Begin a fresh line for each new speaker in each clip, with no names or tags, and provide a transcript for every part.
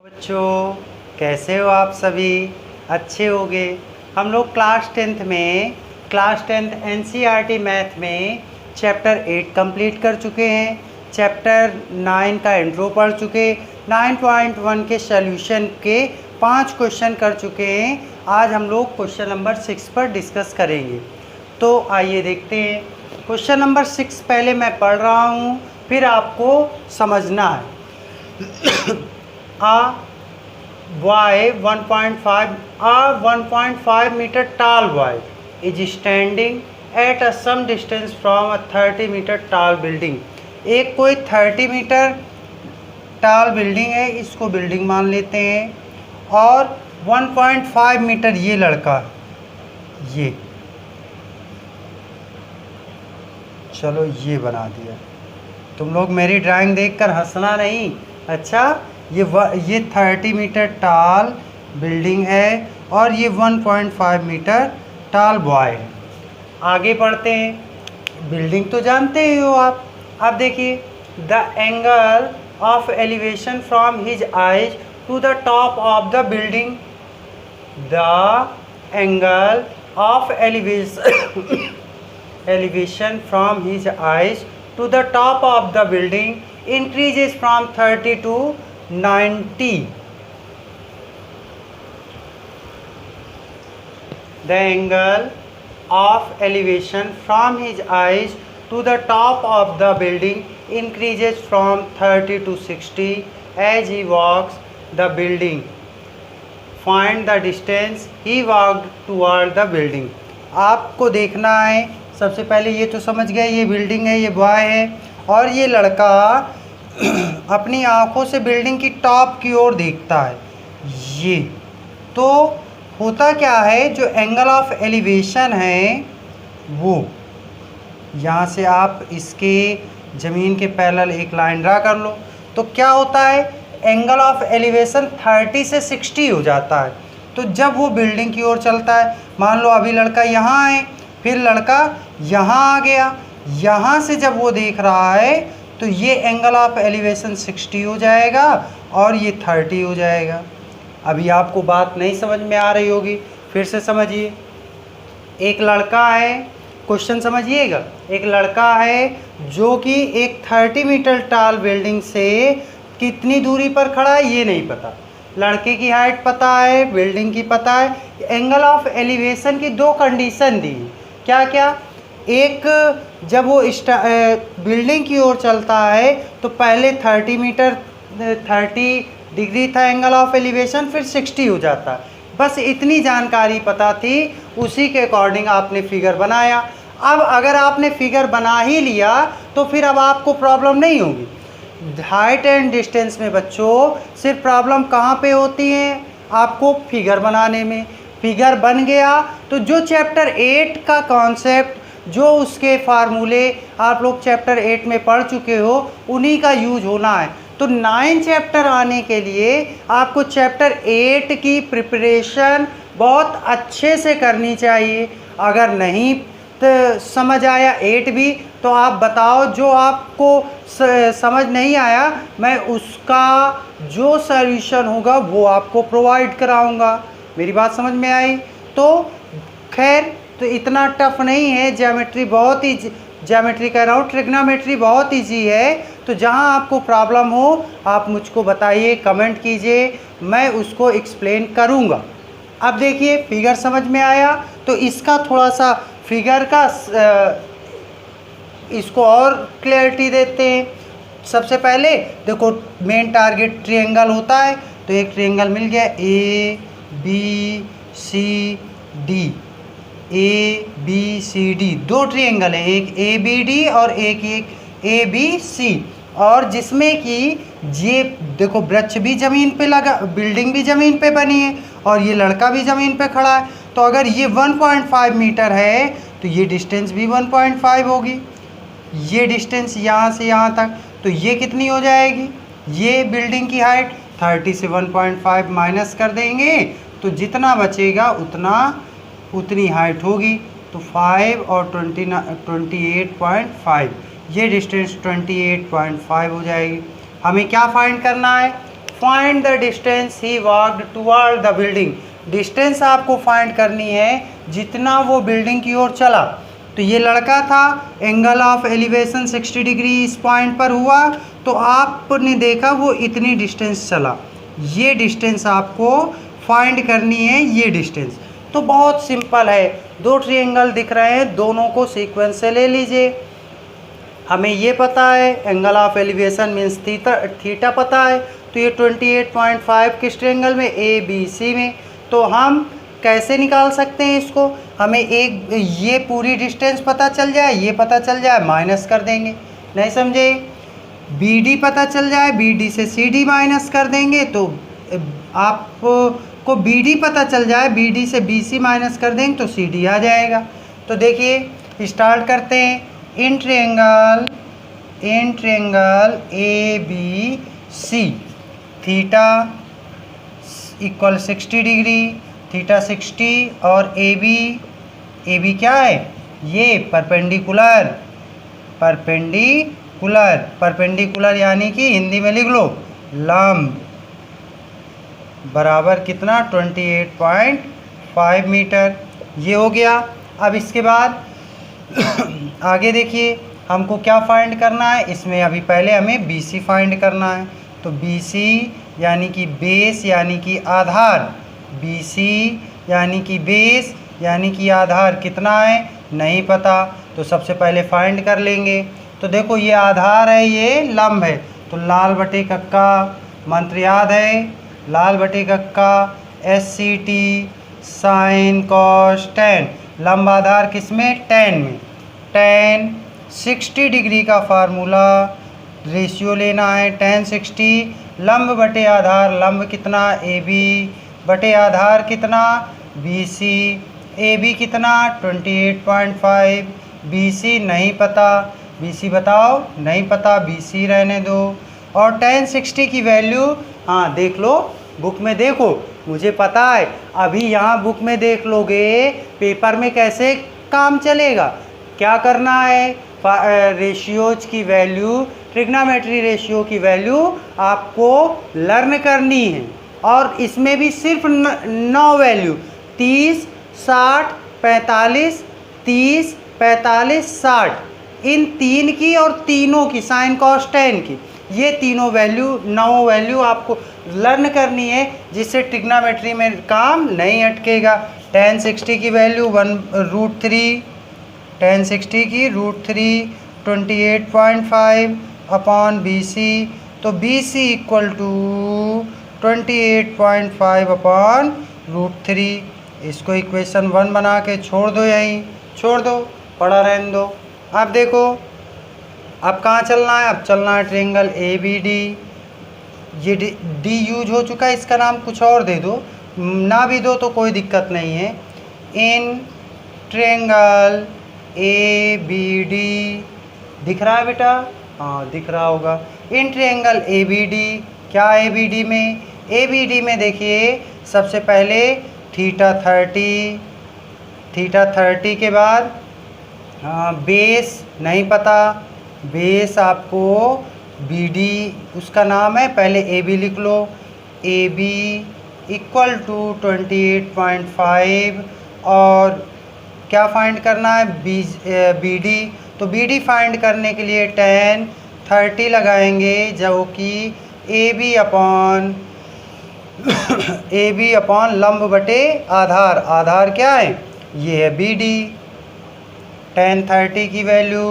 बच्चों कैसे हो आप सभी? अच्छे होंगे। हम लोग क्लास 10th एनसीईआरटी मैथ में चैप्टर 8 कंप्लीट कर चुके हैं। चैप्टर 9 का इंट्रो पढ़ चुके, 9.1 के सॉल्यूशन के 5 क्वेश्चन कर चुके हैं। आज हम लोग क्वेश्चन नंबर 6 पर डिस्कस करेंगे। तो आइए देखते हैं। क्वेश्चन नंबर 6 पहले मैं पढ़ रहा हूँ, फिर आपको समझना है। A 1.5 meter tall boy is standing at a some distance from a 30 meter tall building। एक कोई 30 मीटर टाल बिल्डिंग है, इसको बिल्डिंग मान लेते हैं, और 1.5 मीटर ये लड़का, ये चलो ये बना दिया। तुम लोग मेरी ड्राइंग देखकर हंसना नहीं। अच्छा, ये 30 मीटर टाल बिल्डिंग है और ये 1.5 मीटर टाल बॉय है। आगे बढ़ते हैं। बिल्डिंग तो जानते ही हो आप। अब देखिए, the angle of elevation from his eyes to the top of the building. The angle of elevation from his eyes to the top of the building increases from 30 to 90. The angle of elevation from his eyes to the top of the building increases from 30 to 60 as he walks the building. Find the distance he walked toward the building. आपको देखना है, सबसे पहले ये तो समझ गए, ये बिल्डिंग है, ये बॉय है, और ये लड़का अपनी आंखों से बिल्डिंग की टॉप की ओर देखता है। ये तो होता क्या है, जो एंगल ऑफ एलिवेशन है वो यहाँ से आप इसके ज़मीन के पैरेलल एक लाइन ड्रा कर लो, तो क्या होता है, एंगल ऑफ एलिवेशन 30 से 60 हो जाता है। तो जब वो बिल्डिंग की ओर चलता है, मान लो अभी लड़का यहाँ है, फिर लड़का यहाँ आ गया, यहाँ से जब वो देख रहा है तो ये एंगल ऑफ एलिवेशन 60 हो जाएगा और ये 30 हो जाएगा। अभी आपको बात नहीं समझ में आ रही होगी, फिर से समझिए। एक लड़का है, क्वेश्चन समझिएगा। एक लड़का है जो कि एक 30 मीटर टाल बिल्डिंग से कितनी दूरी पर खड़ा है ये नहीं पता। लड़के की हाइट पता है, बिल्डिंग की पता है। एंगल ऑफ एलिवेशन की दो कंडीशन दी। क्या क्या? एक, जब वो बिल्डिंग की ओर चलता है तो पहले 30 डिग्री था एंगल ऑफ एलिवेशन, फिर 60 हो जाता है। बस इतनी जानकारी पता थी, उसी के अकॉर्डिंग आपने फिगर बनाया। अब अगर आपने फिगर बना ही लिया तो फिर अब आपको प्रॉब्लम नहीं होगी। हाइट एंड डिस्टेंस में बच्चों सिर्फ प्रॉब्लम कहाँ पे होती है? आपको फिगर बनाने में। फिगर बन गया तो जो चैप्टर 8 का कॉन्सेप्ट, जो उसके फार्मूले आप लोग चैप्टर 8 में पढ़ चुके हो, उन्हीं का यूज होना है। तो 9 चैप्टर आने के लिए आपको चैप्टर 8 की प्रिपरेशन बहुत अच्छे से करनी चाहिए। अगर नहीं तो समझ आया 8 भी, तो आप बताओ, जो आपको समझ नहीं आया मैं उसका जो सॉल्यूशन होगा वो आपको प्रोवाइड कराऊंगा। मेरी बात समझ में आई? तो खैर, तो इतना टफ नहीं है। ज्योमेट्री बहुत ही, ज्योमेट्री कह रहा हूँ, ट्रिग्नोमेट्री बहुत ईजी है। तो जहाँ आपको प्रॉब्लम हो आप मुझको बताइए, कमेंट कीजिए, मैं उसको एक्सप्लेन करूँगा। अब देखिए, फिगर समझ में आया तो इसका थोड़ा सा फिगर का इसको और क्लैरिटी देते हैं। सबसे पहले देखो, मेन टारगेट ट्रायंगल होता है, तो एक ट्रायंगल मिल गया ABCD, दो ट्रायंगल है, एक ABD और एक ABC, और जिसमें कि ये देखो वृक्ष भी ज़मीन पे लगा, बिल्डिंग भी ज़मीन पे बनी है, और ये लड़का भी ज़मीन पे खड़ा है। तो अगर ये 1.5 मीटर है तो ये डिस्टेंस भी 1.5 होगी। ये डिस्टेंस यहाँ से यहाँ तक, तो ये कितनी हो जाएगी? ये बिल्डिंग की हाइट 30 से 1.5 माइनस कर देंगे तो जितना बचेगा उतनी हाइट होगी। तो 5 और 28.5, ये डिस्टेंस 28.5 हो जाएगी। हमें क्या फाइंड करना है? Find the distance he walked toward the building. Distance आपको फाइंड करनी है जितना वो बिल्डिंग की ओर चला। तो ये लड़का था, एंगल ऑफ एलिवेशन 60 डिग्री इस पॉइंट पर हुआ, तो आपने देखा वो इतनी डिस्टेंस चला। ये डिस्टेंस आपको फाइंड करनी है, ये डिस्टेंस। तो बहुत सिंपल है, दो ट्रायंगल दिख रहे हैं, दोनों को सीक्वेंस से ले लीजिए। हमें ये पता है angle of elevation means theta पता है, तो ये 28.5 किस ट्रायंगल में, ए बी सी में। तो हम कैसे निकाल सकते हैं इसको, हमें एक ये पूरी डिस्टेंस पता चल जाए, ये पता चल जाए, माइनस कर देंगे। नहीं समझे, बी डी पता चल जाए, बी डी से सी डी माइनस कर देंगे, तो आपको बी डी पता चल जाए, बी डी से बी सी माइनस कर देंगे तो सी डी आ जाएगा। तो देखिए स्टार्ट करते हैं। In triangle A B C theta equal 60 degree, theta 60 और ए बी क्या है, ये परपेंडिकुलर यानी कि हिंदी में लिख लो लंब, बराबर कितना 28.5 मीटर। ये हो गया। अब इसके बाद आगे देखिए हमको क्या फाइंड करना है, इसमें अभी पहले हमें बी सी फाइंड करना है। तो बी सी यानी कि बेस यानी कि आधार, बी सी यानी कि बेस यानी कि आधार कितना है नहीं पता, तो सबसे पहले फाइंड कर लेंगे। तो देखो ये आधार है, ये लंब है, तो लाल बटे कक्का, मंत्र याद है, लाल बटे कक्का SCT साइन कॉस टेन, लंब आधार किस में, टेन में। टेन 60 डिग्री का फार्मूला रेशियो लेना है, टेन 60 लंब बटे आधार, लंब कितना AB बटे आधार कितना BC, AB कितना 28.5, BC नहीं पता, BC बताओ, नहीं पता, BC रहने दो। और टेन 60 की वैल्यू, हाँ देख लो बुक में, देखो मुझे पता है, अभी यहाँ बुक में देख लोगे, पेपर में कैसे काम चलेगा। क्या करना है, रेशियोज की वैल्यू, ट्रिग्नोमेट्री रेशियो की वैल्यू आपको लर्न करनी है। और इसमें भी सिर्फ 9 वैल्यू 30, 60, 45, 30, 45, 60, इन तीन की और तीनों की साइन कॉस टेन की, ये तीनों वैल्यू 9 वैल्यू आपको लर्न करनी है, जिससे ट्रिग्नोमेट्री में काम नहीं अटकेगा। टेन 60 की वैल्यू 1√3, टेन 60 की √3 28.5 अपॉन BC, तो BC इक्वल टू 28.5 अपॉन √3। इसको इक्वेशन 1 बना के छोड़ दो, यहीं छोड़ दो, पड़ा रहने दो। अब देखो अब कहाँ चलना है, अब चलना है ट्रायंगल ABD। ये डी यूज हो चुका है, इसका नाम कुछ और दे दो, ना भी दो तो कोई दिक्कत नहीं है। इन ट्रायंगल ABD दिख रहा है बेटा, हाँ दिख रहा होगा। इन ट्रायंगल ABD, क्या ABD में, ABD में देखिए सबसे पहले थीटा 30 के बाद बेस नहीं पता, बेस आपको BD उसका नाम है, पहले AB लिख लो, AB इक्वल टू 28.5। और क्या फाइंड करना है, BD, तो BD फाइंड करने के लिए टेन 30 लगाएंगे, जो कि AB अपॉन लंब बटे आधार, आधार क्या है, ये है BD। टेन 30 की वैल्यू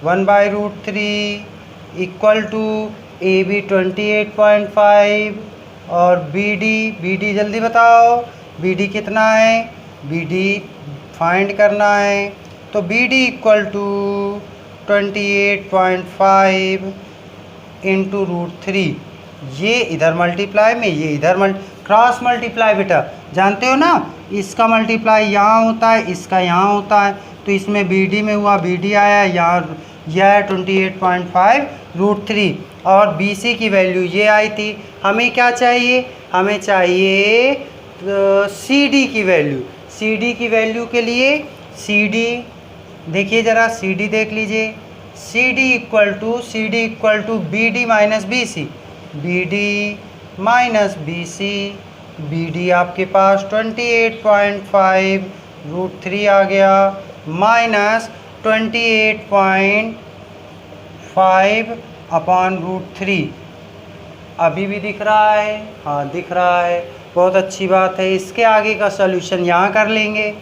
1/√3 इक्वल टू AB 28.5 और BD जल्दी बताओ, BD कितना है, BD फाइंड करना है, तो BD इक्वल टू 28.5 इंटू √3। ये इधर मल्टीप्लाई में, ये इधर क्रॉस मल्टीप्लाई बेटा जानते हो ना, इसका मल्टीप्लाई यहाँ होता है, इसका यहाँ होता है, तो इसमें BD में हुआ, BD आया यहाँ, यह है 28.5 √3। और BC की वैल्यू ये आई थी। हमें क्या चाहिए, हमें चाहिए CD की वैल्यू। CD की वैल्यू के लिए CD देखिए ज़रा, CD देख लीजिए, CD equal to BD minus BC, BD minus BC, BD आपके पास 28.5 √3 आ गया माइनस 28.5 अपॉन √3। अभी भी दिख रहा है? हाँ दिख रहा है, बहुत अच्छी बात है। इसके आगे का सॉल्यूशन यहाँ कर लेंगे।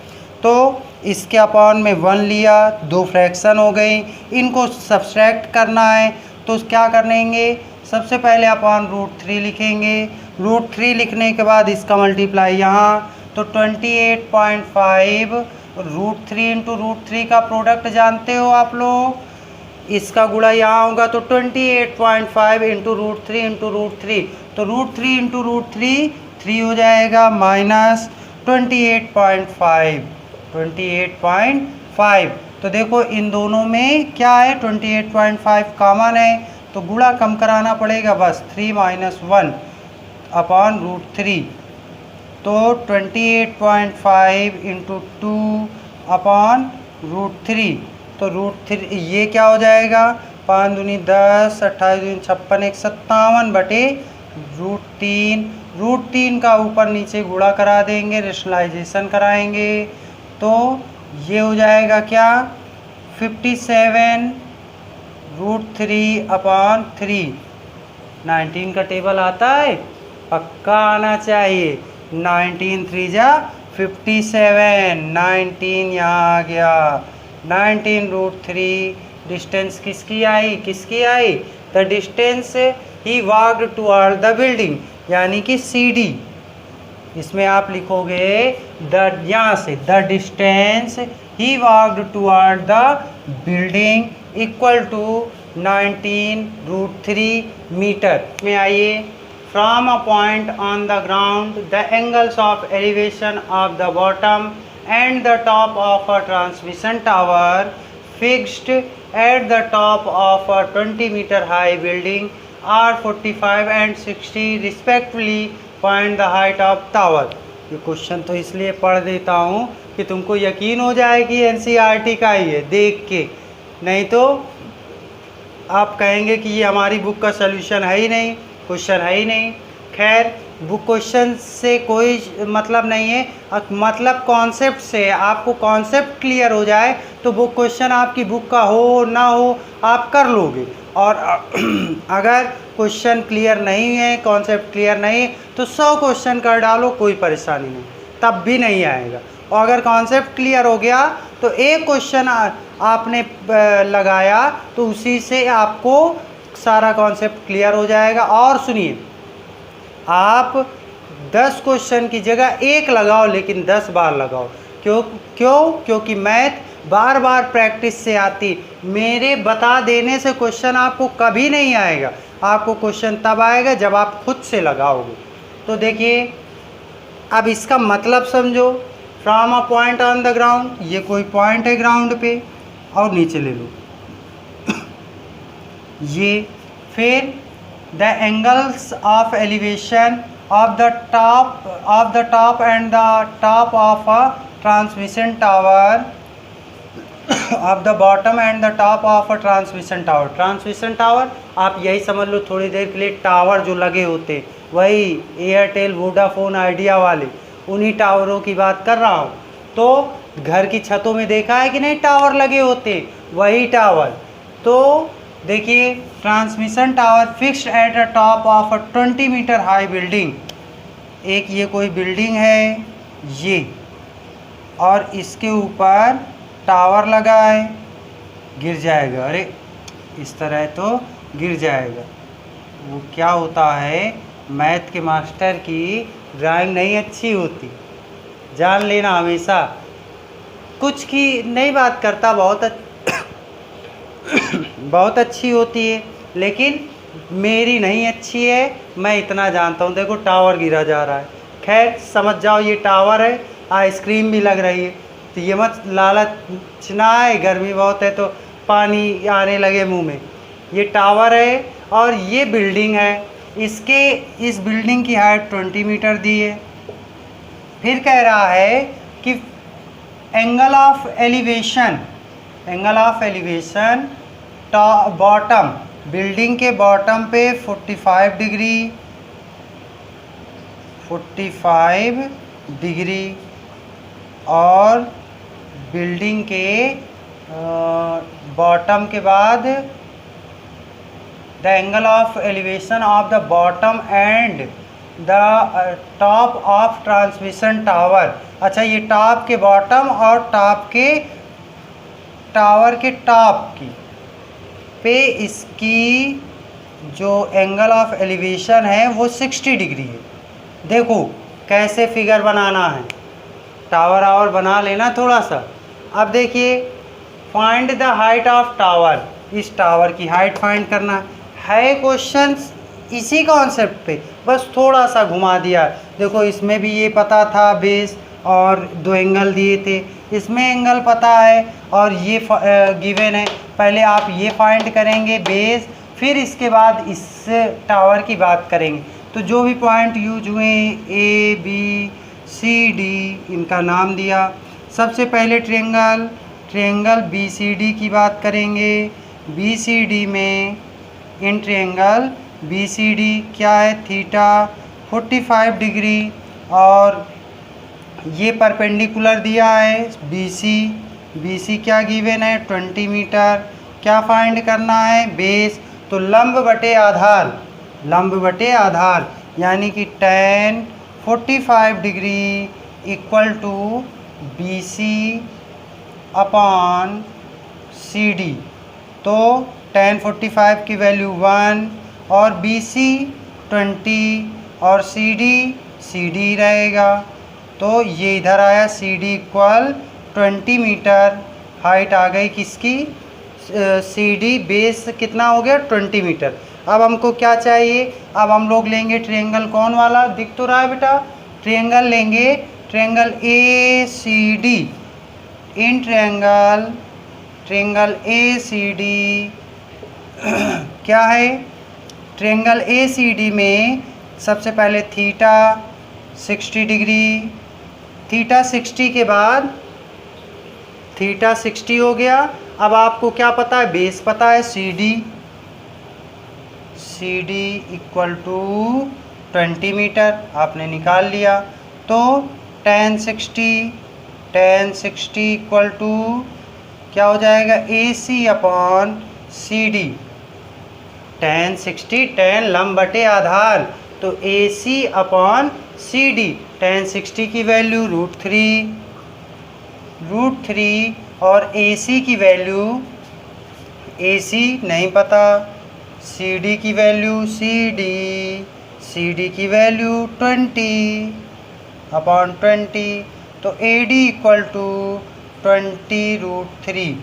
तो इसके अपॉन में 1 लिया, 2 फ्रैक्शन हो गई, इनको सब्सट्रैक्ट करना है तो क्या करेंगे, सबसे पहले अपॉन √3 लिखेंगे। √3 लिखने के बाद इसका मल्टीप्लाई यहाँ, तो 28.5 √3 इंटू √3 का प्रोडक्ट जानते हो आप लोग, इसका गुणा यहाँ होगा तो 28.5 इंटू √3 इंटू √3, तो √3 इंटू √3 3 हो जाएगा माइनस 28.5। तो देखो इन दोनों में क्या है, 28.5 कॉमन है तो गुणा कम कराना पड़ेगा बस, 3 माइनस 1 अपॉन √3, तो 28.5 इंटू 2 अपॉन √3, तो √3 ये क्या हो जाएगा, 5 दूनी 10, 28 दूनी 56, 157 बटे √3 का ऊपर नीचे गुणा करा देंगे, रेशनलाइजेशन कराएंगे तो ये हो जाएगा क्या, 57 √3 अपॉन 3। 19 का टेबल आता है, पक्का आना चाहिए। 19 3 जा 57, 19 यहाँ आ गया, 19 √3। डिस्टेंस किसकी आई, the distance he walked toward the building, यानी कि CD। इसमें आप लिखोगे यहाँ से the distance he walked toward the building equal to 19 √3 metre. में आइए, from a point on the ground the angles of elevation of the bottom and the top of a transmission tower fixed at the top of a 20 meter high building are 45 and 60 respectively. Find the height of tower। ये question तो इसलिए पढ़ देता हूँ कि तुमको यकीन हो जाए कि NCERT का ही है देख के, नहीं तो आप कहेंगे कि ये हमारी बुक का सलूशन है ही नहीं, क्वेश्चन है ही नहीं। खैर बुक क्वेश्चन से कोई मतलब नहीं है, मतलब कॉन्सेप्ट से है। आपको कॉन्सेप्ट क्लियर हो जाए तो बुक क्वेश्चन आपकी बुक का हो ना हो आप कर लोगे, और अगर क्वेश्चन क्लियर नहीं है, कॉन्सेप्ट क्लियर नहीं है तो 100 क्वेश्चन कर डालो, कोई परेशानी नहीं, तब भी नहीं आएगा। और अगर कॉन्सेप्ट क्लियर हो गया तो एक क्वेश्चन आपने लगाया तो उसी से आपको सारा कॉन्सेप्ट क्लियर हो जाएगा। और सुनिए, आप 10 क्वेश्चन की जगह 1 लगाओ लेकिन 10 बार लगाओ। क्योंकि मैथ बार बार प्रैक्टिस से आती, मेरे बता देने से क्वेश्चन आपको कभी नहीं आएगा। आपको क्वेश्चन तब आएगा जब आप खुद से लगाओगे। तो देखिए अब इसका मतलब समझो, from a point on the ground, ये कोई पॉइंट है ग्राउंड पे, और नीचे ले लो ये, फिर the angles of elevation of the top and the top of a transmission tower of the bottom and the top of a transmission tower. Transmission tower आप यही समझ लो थोड़ी देर के लिए, टावर जो लगे होते वही एयरटेल, वोडाफोन, आइडिया वाले, उन्हीं टावरों की बात कर रहा हूँ। तो घर की छतों में देखा है कि नहीं टावर लगे होते, वही टावर। तो देखिए transmission tower fixed at the top of a 20 metre high building. एक ये कोई बिल्डिंग है ये, और इसके ऊपर टावर लगा है, गिर जाएगा, अरे इस तरह तो गिर जाएगा। वो क्या होता है, मैथ के मास्टर की ड्राइंग नहीं अच्छी होती, जान लेना हमेशा। कुछ की नहीं बात करता, बहुत अच्छी होती है, लेकिन मेरी नहीं अच्छी है, मैं इतना जानता हूँ। देखो टावर गिरा जा रहा है, खैर समझ जाओ ये टावर है, आइसक्रीम भी लग रही है, तो ये मत लालच ना आए, गर्मी बहुत है तो पानी आने लगे मुंह में। ये टावर है और ये बिल्डिंग है, इस बिल्डिंग की हाइट 20 मीटर दी है। फिर कह रहा है कि angle of elevation bottom, building के बॉटम पे 45 डिग्री, 45 डिग्री और बिल्डिंग के बॉटम के बाद the angle of elevation of the bottom and the top of transmission tower. अच्छा, ये टॉप के बॉटम और टॉप के टावर के टॉप की पे इसकी जो एंगल ऑफ एलिवेशन है वो 60 डिग्री है। देखो कैसे फिगर बनाना है, टावर आवर बना लेना थोड़ा सा। अब देखिए, find the height of tower, इस टावर की हाइट फाइंड करना है। क्वेश्चन इसी कॉन्सेप्ट पे बस थोड़ा सा घुमा दिया। देखो इसमें भी ये पता था बेस और दो एंगल दिए थे, इसमें एंगल पता है और ये गिवन है। पहले आप ये फाइंड करेंगे बेस, फिर इसके बाद इस टावर की बात करेंगे। तो जो भी पॉइंट यूज हुए ए बी सी डी, इनका नाम दिया। सबसे पहले ट्रायंगल बी सी डी की बात करेंगे। बी सी डी में in triangle B C D क्या है, थीटा 45 डिग्री और ये परपेंडिकुलर दिया है बी सी क्या गिवन है 20 मीटर। क्या फाइंड करना है, बेस। तो लंब बटे आधार यानी कि tan 45 degree equal to B C upon C D. तो tan 45 की वैल्यू 1 और बी सी 20 और सी डी रहेगा। तो ये इधर आया C D equal 20 metre. Height आ गई किसकी, सी डी, बेस कितना हो गया 20 मीटर। अब हमको क्या चाहिए, अब हम लोग लेंगे ट्रायंगल कौन वाला, दिख तो रहा है बेटा, ट्रायंगल लेंगे, triangle A C D. In triangle A C D क्या है, ट्रायंगल ए सी डी में सबसे पहले थीटा 60 डिग्री, थीटा 60 के बाद थीटा 60 हो गया। अब आपको क्या पता है, बेस पता है C D equal to 20 metre आपने निकाल लिया। तो tan 60 इक्वल टू क्या हो जाएगा, A C upon C D. tan 60 tan लंब बटे आधार, तो A C upon C D. tan 60 की वैल्यू √3 और ए सी की वैल्यू, ए सी नहीं पता, सी डी की वैल्यू सी डी की वैल्यू 20 अपॉन 20। तो ए डी इक्वल टू 20√3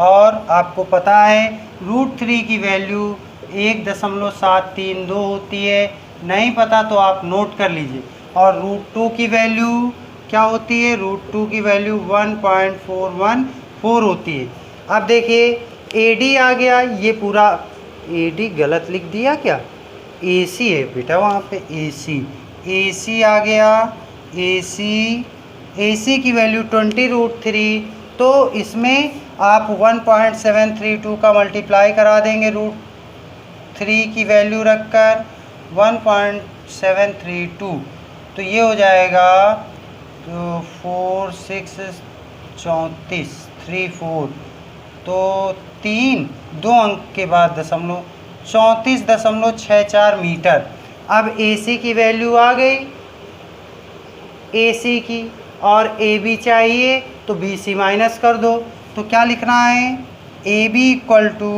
और आपको पता है √3 की वैल्यू 1.732 होती है। नहीं पता तो आप नोट कर लीजिए। और √2 की वैल्यू क्या होती है, √2 की वैल्यू 1.414 होती है। अब देखिए AD आ गया, ये पूरा AD गलत लिख दिया क्या, AC है बेटा वहाँ पे AC आ गया। AC की वैल्यू 20√3, तो इसमें आप 1.732 का मल्टीप्लाई करा देंगे √3 की वैल्यू रखकर 1.732, तो ये हो जाएगा तो 4 6 34 34, तो 2 अंक के बाद दशमलव 34.64 मीटर। अब AC की वैल्यू आ गई AC की, और AB चाहिए तो BC माइनस कर दो। तो क्या लिखना है, AB equal to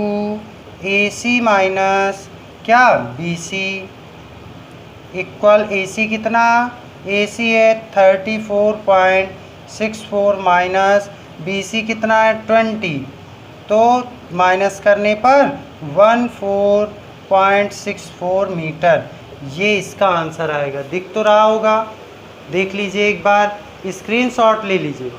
AC minus क्या BC इक्वल AC कितना, AC है 34.64 माइनस BC कितना है 20, तो माइनस करने पर 14.64 मीटर, ये इसका आंसर आएगा। दिख तो रहा होगा, देख लीजिए एक बार, स्क्रीनशॉट ले लीजिए।